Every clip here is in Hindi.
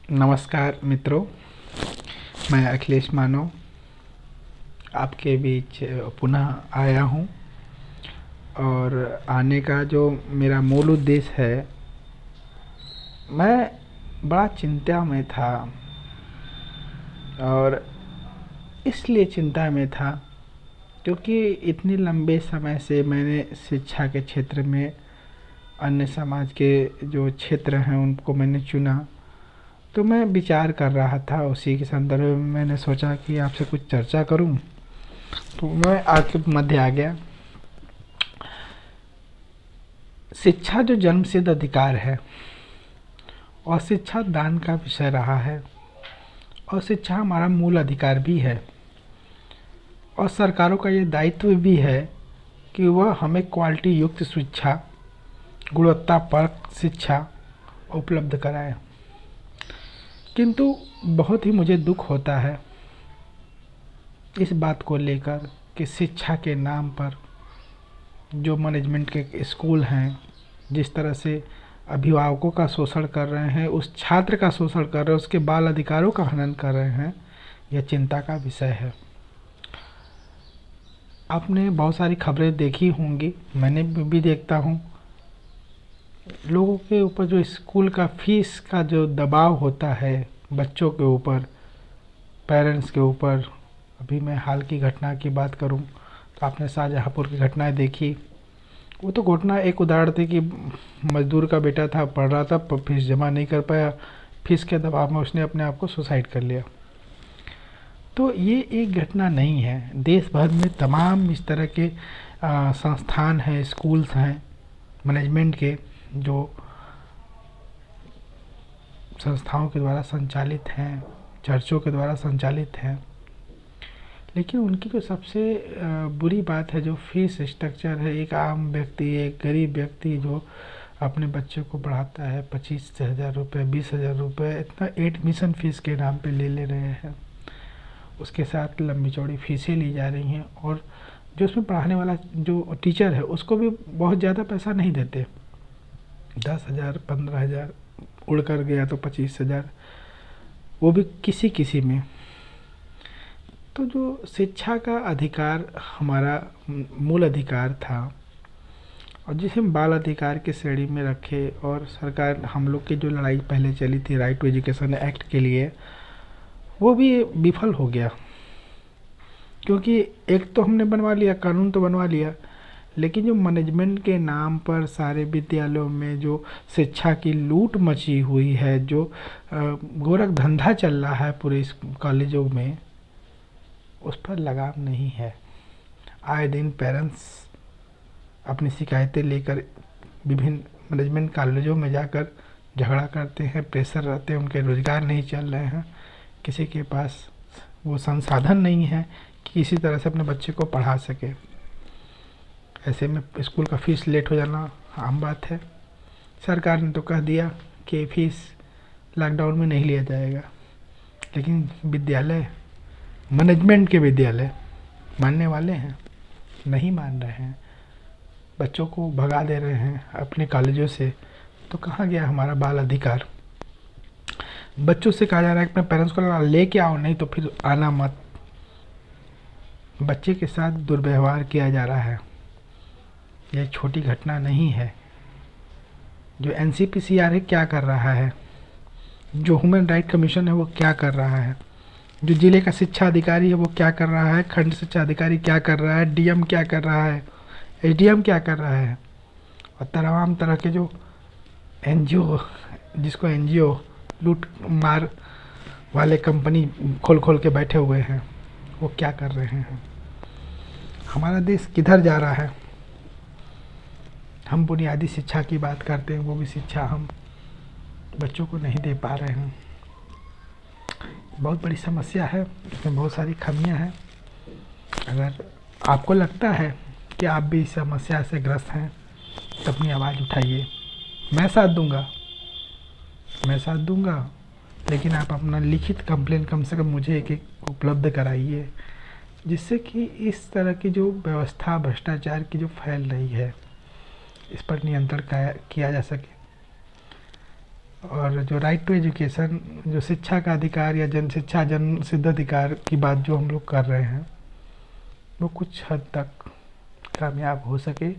नमस्कार मित्रों, मैं अखिलेश मानव आपके बीच पुनः आया हूँ। और आने का जो मेरा मूल उद्देश्य है, मैं बड़ा चिंता में था। और इसलिए चिंता में था क्योंकि इतने लंबे समय से मैंने शिक्षा के क्षेत्र में अन्य समाज के जो क्षेत्र हैं उनको मैंने चुना। तो मैं विचार कर रहा था, उसी के संदर्भ में मैंने सोचा कि आपसे कुछ चर्चा करूं। तो मैं आपके मध्य आ गया। शिक्षा जो जन्मसिद्ध अधिकार है और शिक्षा दान का विषय रहा है, और शिक्षा हमारा मूल अधिकार भी है। और सरकारों का ये दायित्व भी है कि वह हमें क्वालिटी युक्त शिक्षा, गुणवत्तापरक शिक्षा उपलब्ध कराए। किंतु बहुत ही मुझे दुख होता है इस बात को लेकर कि शिक्षा के नाम पर जो मैनेजमेंट के स्कूल हैं, जिस तरह से अभिभावकों का शोषण कर रहे हैं, उस छात्र का शोषण कर रहे हैं, उसके बाल अधिकारों का हनन कर रहे हैं, यह चिंता का विषय है। आपने बहुत सारी खबरें देखी होंगी, मैंने भी देखता हूँ। लोगों के ऊपर जो स्कूल का फीस का जो दबाव होता है, बच्चों के ऊपर, पेरेंट्स के ऊपर। अभी मैं हाल की घटना की बात करूं तो आपने शाहजहाँपुर की घटनाएं देखी। वो तो घटना एक उदाहरण थी कि मजदूर का बेटा था, पढ़ रहा था, फीस जमा नहीं कर पाया, फीस के दबाव में उसने अपने आप को सुसाइड कर लिया। तो ये एक घटना नहीं है, देश भर में तमाम इस तरह के संस्थान हैं, स्कूल्स हैं, मैनेजमेंट के जो संस्थाओं के द्वारा संचालित हैं, चर्चों के द्वारा संचालित हैं। लेकिन उनकी जो सबसे बुरी बात है, जो फीस स्ट्रक्चर है, एक आम व्यक्ति, एक गरीब व्यक्ति जो अपने बच्चे को पढ़ाता है, 25,000 रुपये, 20,000 रुपये इतना एडमिशन फीस के नाम पे ले रहे हैं। उसके साथ लंबी चौड़ी फीसें ली जा रही हैं। और जो उसमें पढ़ाने वाला जो टीचर है उसको भी बहुत ज़्यादा पैसा नहीं देते। 10,000, 15,000, उड़ कर गया तो 25,000, वो भी किसी किसी में। तो जो शिक्षा का अधिकार हमारा मूल अधिकार था, और जिसे हम बाल अधिकार की श्रेणी में रखे, और सरकार हम लोग की जो लड़ाई पहले चली थी राइट टू एजुकेशन एक्ट के लिए, वो भी विफल हो गया। क्योंकि एक तो हमने बनवा लिया, कानून तो बनवा लिया, लेकिन जो मैनेजमेंट के नाम पर सारे विद्यालयों में जो शिक्षा की लूट मची हुई है, जो गोरख धंधा चल रहा है पूरे इस कॉलेजों में, उस पर लगाम नहीं है। आए दिन पेरेंट्स अपनी शिकायतें लेकर विभिन्न मैनेजमेंट कॉलेजों में जाकर झगड़ा करते हैं, प्रेशर रहते हैं, उनके रोज़गार नहीं चल रहे हैं, किसी के पास वो संसाधन नहीं है कि किसी तरह से अपने बच्चे को पढ़ा सके। ऐसे में स्कूल का फीस लेट हो जाना आम बात है। सरकार ने तो कह दिया कि फीस लॉकडाउन में नहीं लिया जाएगा, लेकिन विद्यालय, मैनेजमेंट के विद्यालय मानने वाले हैं? नहीं मान रहे हैं, बच्चों को भगा दे रहे हैं अपने कॉलेजों से। तो कहाँ गया हमारा बाल अधिकार? बच्चों से कहा जा रहा है कि अपने पेरेंट्स को लेके आओ, नहीं तो फिर आना मत। बच्चे के साथ दुर्व्यवहार किया जा रहा है। यह छोटी घटना नहीं है। जो NCPCR है क्या कर रहा है, जो ह्यूमन राइट कमीशन है वो क्या कर रहा है, जो जिले का शिक्षा अधिकारी है वो क्या कर रहा है, खंड शिक्षा अधिकारी क्या कर रहा है, DM क्या कर रहा है, SDM क्या कर रहा है, और तमाम तरह के जो NGO, जिसको NGO लूट मार वाले कंपनी खोल खोल के बैठे हुए हैं, वो क्या कर रहे हैं। हमारा देश किधर जा रहा है? हम बुनियादी शिक्षा की बात करते हैं, वो भी शिक्षा हम बच्चों को नहीं दे पा रहे हैं। बहुत बड़ी समस्या है, इसमें बहुत सारी खामियां हैं। अगर आपको लगता है कि आप भी इस समस्या से ग्रस्त हैं तो अपनी आवाज़ उठाइए, मैं साथ दूंगा। लेकिन आप अपना लिखित कंप्लेन कम से कम मुझे एक उपलब्ध कराइए, जिससे कि इस तरह की जो व्यवस्था भ्रष्टाचार की जो फैल रही है, इस पर नियंत्रण किया जा सके। और जो राइट टू एजुकेशन, जो शिक्षा का अधिकार या जन शिक्षा जन सिद्ध अधिकार की बात जो हम लोग कर रहे हैं, वो कुछ हद तक कामयाब हो सके।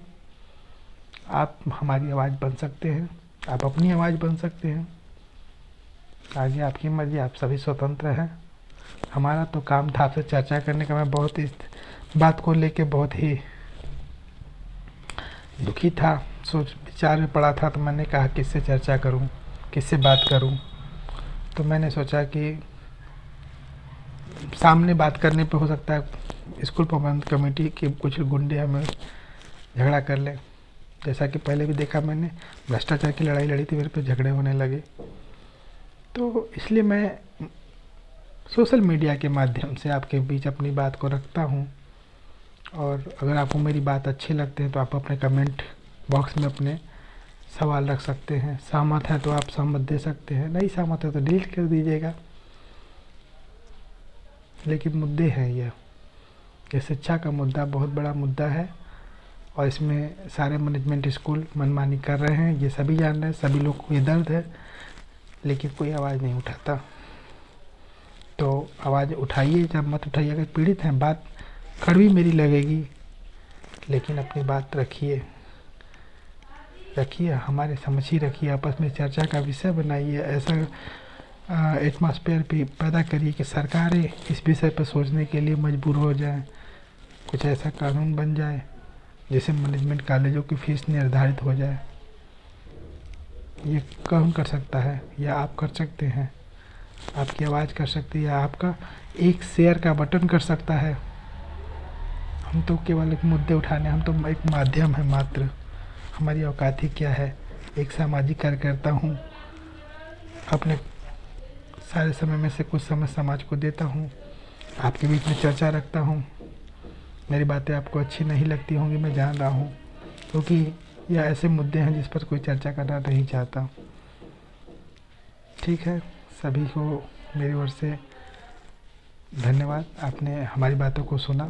आप हमारी आवाज़ बन सकते हैं, आप अपनी आवाज़ बन सकते हैं। आगे आपकी मर्जी, आप सभी स्वतंत्र हैं। हमारा तो काम था आपसे चर्चा करने का। मैं बहुत इस बात को लेके बहुत ही दुखी था, सोच विचार में पड़ा था, तो मैंने कहा किससे चर्चा करूं, किससे बात करूं। तो मैंने सोचा कि सामने बात करने पे हो सकता है स्कूल प्रबंध कमेटी के कुछ गुंडे हमें झगड़ा कर ले। जैसा कि पहले भी देखा मैंने, भ्रष्टाचार की लड़ाई लड़ी थी, मेरे पे झगड़े होने लगे। तो इसलिए मैं सोशल मीडिया के माध्यम से आपके बीच अपनी बात को रखता हूँ। और अगर आपको मेरी बात अच्छी लगती है तो आप अपने कमेंट बॉक्स में अपने सवाल रख सकते हैं। सहमत है तो आप सहमत दे सकते हैं, नहीं सहमत है तो डिलीट कर दीजिएगा। लेकिन मुद्दे हैं ये शिक्षा का मुद्दा बहुत बड़ा मुद्दा है, और इसमें सारे मैनेजमेंट स्कूल मनमानी कर रहे हैं, ये सभी जान रहे हैं, सभी लोग को ये दर्द है, लेकिन कोई आवाज़ नहीं उठाता। तो आवाज़ उठाइए, जब मत उठाइए। अगर पीड़ित हैं, बात कड़वी मेरी लगेगी, लेकिन अपनी बात रखिए, हमारे समझी रखिए, आपस में चर्चा का विषय बनाइए। ऐसा एटमॉस्फेयर भी पैदा करिए कि सरकारें इस विषय पर सोचने के लिए मजबूर हो जाएं। कुछ ऐसा कानून बन जाए जिससे मैनेजमेंट कॉलेजों की फीस निर्धारित हो जाए। ये कौन कर सकता है? या आप कर सकते हैं, आपकी आवाज़ कर सकती है, या आपका एक शेयर का बटन कर सकता है। हम तो केवल एक मुद्दे उठाने, हम तो एक माध्यम है मात्र। हमारी औकात ही क्या है? एक सामाजिक कार्यकर्ता हूँ, अपने सारे समय में से कुछ समय समाज को देता हूँ, आपके बीच में चर्चा रखता हूँ। मेरी बातें आपको अच्छी नहीं लगती होंगी, मैं जान रहा हूँ, क्योंकि यह ऐसे मुद्दे हैं जिस पर कोई चर्चा करना नहीं चाहता। ठीक है, सभी को मेरी ओर से धन्यवाद। आपने हमारी बातों को सुना।